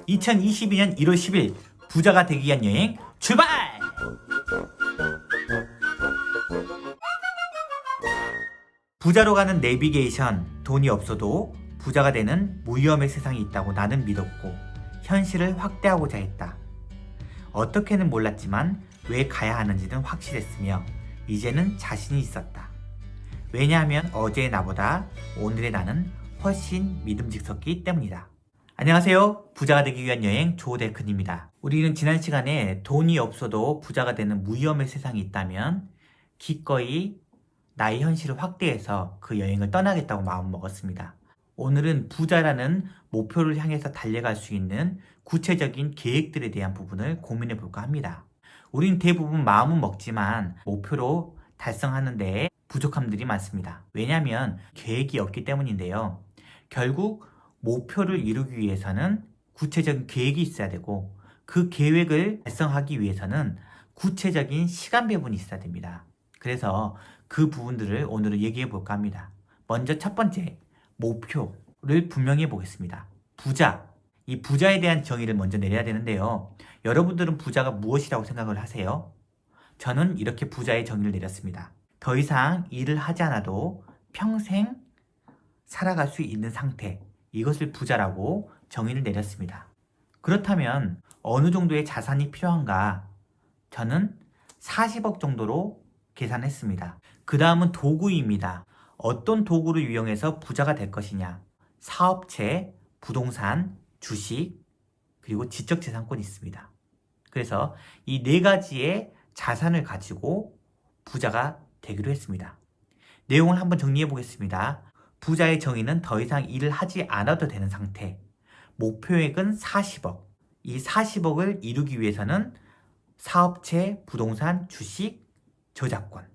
2022년 1월 10일 부자가 되기 위한 여행 출발! 부자로 가는 내비게이션. 돈이 없어도 부자가 되는 무위험의 세상이 있다고 나는 믿었고 현실을 확대하고자 했다. 어떻게는 몰랐지만 왜 가야 하는지는 확실했으며 이제는 자신이 있었다. 왜냐하면 어제의 나보다 오늘의 나는 훨씬 믿음직스럽기 때문이다. 안녕하세요. 부자가 되기 위한 여행 조데크입니다. 우리는 지난 시간에 돈이 없어도 부자가 되는 무위험의 세상이 있다면 기꺼이 나의 현실을 확대해서 그 여행을 떠나겠다고 마음먹었습니다. 오늘은 부자라는 목표를 향해서 달려갈 수 있는 구체적인 계획들에 대한 부분을 고민해 볼까 합니다. 우린 대부분 마음은 먹지만 목표로 달성하는 데에 부족함들이 많습니다. 왜냐하면 계획이 없기 때문인데요. 결국 목표를 이루기 위해서는 구체적인 계획이 있어야 되고 그 계획을 달성하기 위해서는 구체적인 시간 배분이 있어야 됩니다. 그래서 그 부분들을 오늘은 얘기해 볼까 합니다. 먼저 첫 번째, 목표를 분명히 해보겠습니다. 부자. 이 부자에 대한 정의를 먼저 내려야 되는데요. 여러분들은 부자가 무엇이라고 생각을 하세요? 저는 이렇게 부자의 정의를 내렸습니다. 더 이상 일을 하지 않아도 평생 살아갈 수 있는 상태. 이것을 부자라고 정의를 내렸습니다. 그렇다면 어느 정도의 자산이 필요한가? 저는 40억 정도로 계산했습니다. 그 다음은 도구입니다. 어떤 도구를 이용해서 부자가 될 것이냐? 사업체, 부동산, 주식, 그리고 지적재산권이 있습니다. 그래서 이 네 가지의 자산을 가지고 부자가 되기로 했습니다. 내용을 한번 정리해 보겠습니다. 부자의 정의는 더 이상 일을 하지 않아도 되는 상태. 목표액은 40억. 이 40억을 이루기 위해서는 사업체, 부동산, 주식, 저작권.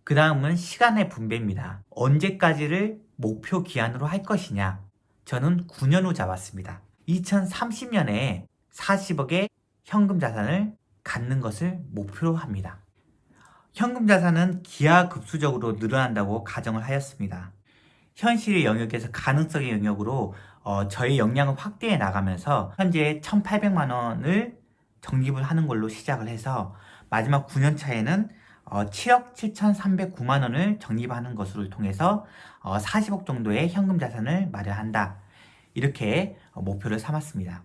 그 다음은 시간의 분배입니다. 언제까지를 목표 기한으로 할 것이냐? 저는 9년 후 잡았습니다. 2030년에 40억의 현금 자산을 갖는 것을 목표로 합니다. 현금 자산은 기하급수적으로 늘어난다고 가정을 하였습니다. 현실의 영역에서 가능성의 영역으로 저의 역량을 확대해 나가면서 현재 1,800만 원을 적립을 하는 걸로 시작을 해서 마지막 9년 차에는 7억 7,309만 원을 적립하는 것을 통해서 40억 정도의 현금 자산을 마련한다. 이렇게 목표를 삼았습니다.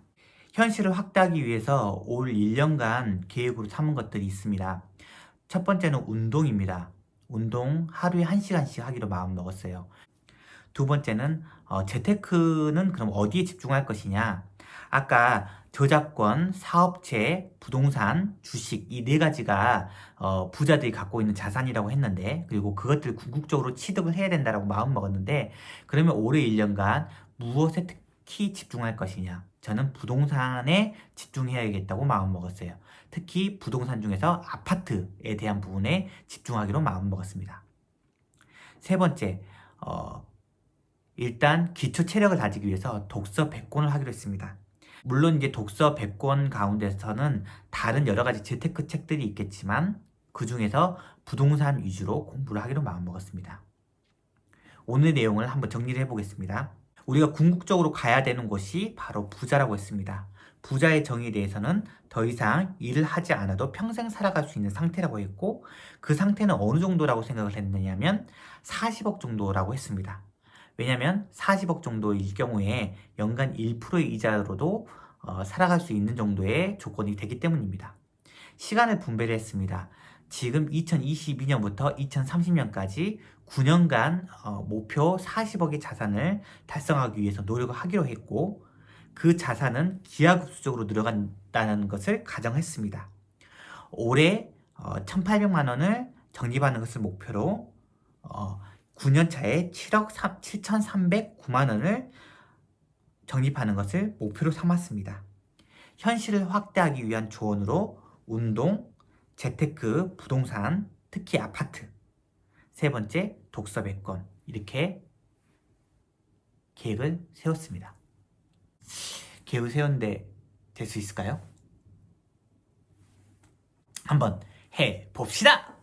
현실을 확대하기 위해서 올 1년간 계획으로 삼은 것들이 있습니다. 첫 번째는 운동입니다. 운동 하루에 1시간씩 하기로 마음먹었어요. 두 번째는 재테크는 그럼 어디에 집중할 것이냐? 아까 저작권, 사업체, 부동산, 주식 이 네 가지가 부자들이 갖고 있는 자산이라고 했는데 그리고 그것들을 궁극적으로 취득을 해야 된다고 마음먹었는데 그러면 올해 1년간 무엇에 특히 집중할 것이냐? 저는 부동산에 집중해야겠다고 마음먹었어요. 특히 부동산 중에서 아파트에 대한 부분에 집중하기로 마음먹었습니다. 세 번째, 일단 기초 체력을 다지기 위해서 독서 100권을 하기로 했습니다. 물론 이제 독서 100권 가운데서는 다른 여러 가지 재테크 책들이 있겠지만 그 중에서 부동산 위주로 공부를 하기로 마음먹었습니다. 오늘 내용을 한번 정리를 해보겠습니다. 우리가 궁극적으로 가야 되는 곳이 바로 부자라고 했습니다. 부자의 정의에 대해서는 더 이상 일을 하지 않아도 평생 살아갈 수 있는 상태라고 했고 그 상태는 어느 정도라고 생각을 했느냐면 40억 정도라고 했습니다. 왜냐하면 40억 정도일 경우에 연간 1%의 이자로도 살아갈 수 있는 정도의 조건이 되기 때문입니다. 시간을 분배를 했습니다. 지금 2022년부터 2030년까지 9년간 목표 40억의 자산을 달성하기 위해서 노력을 하기로 했고 그 자산은 기하급수적으로 늘어간다는 것을 가정했습니다. 올해 1,800만 원을 적립하는 것을 목표로 9년 차에 7억 7,309만 원을 적립하는 것을 목표로 삼았습니다. 현실을 확대하기 위한 조언으로 운동, 재테크, 부동산, 특히 아파트. 세 번째, 독서 100권. 이렇게 계획을 세웠습니다. 계획을 세웠는데 될 수 있을까요? 한번 해봅시다!